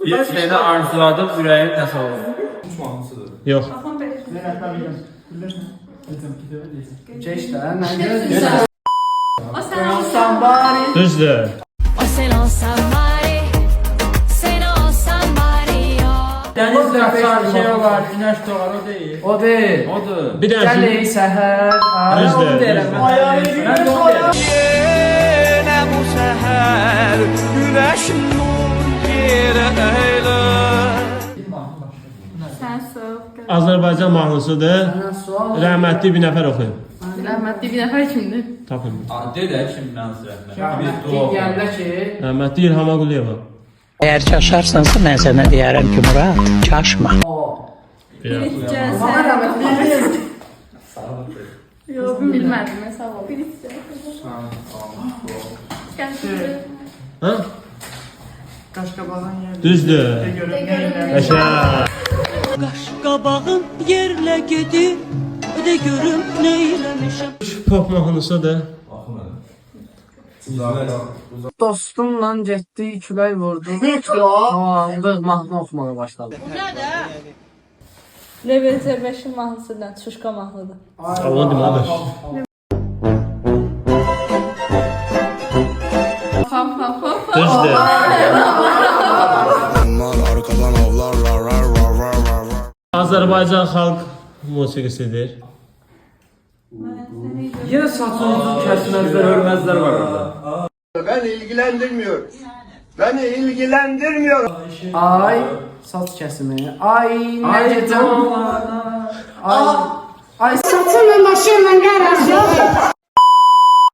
Bir şeyde arzuladım, ürəyim nəsə olur. Yox. Geç də, nə gözləyirsən? Sen olsan bari. Düzdür. O sen olsan bari, sen olsan bari yo. Dənizdə açar şey olar, günəş doğar, o deyil. O deyil. Odur. Bir dənə Gəl film. ey səhər. Düzdür. Onu deyirəm. Ayağını Mən də onu deyirəm. Yine bu seher güneş nur yere eyler. Sen soğuk. Azərbaycan mahnısıdır. Məndən sual. Rəhmətli bir nəfər oxuyun. Rahmetli bir nefer kimdi? Tapın. Dedə kimdən sürətlə? Ki, gəndə ki, Rəhmətli İlham Ağuliyeva. Eğer çaşarsansa ben sana diyarım ki Murat çaşma. Biraz. bana rəhmət bilməyim. Yok bilmedim mesela o. Birisi. Kendisi. Ha? Qaşqabağın yerdə. Düzdür. Yaşa. Qabağım yerle gedi de görüm neylemişim. Pop mahnısıdır. Dostumla getdi, külək vurdu. Aldıq, mahnı oxumağa başladı. Level C5'in mahnısından Çuşka mahlıdır. Onu deməli. Pam pam pam pam. Düzdür. Azərbaycan xalq musiqisidir. Yenə saçınızı kəsməzlər, hörməzlər var orada. Beni ilgilendirmiyor. Beni ilgilendirmiyor. Ay, saç kəsimi. Ay, nə gecəm. Ay, ay, Saçımın başımın qarası.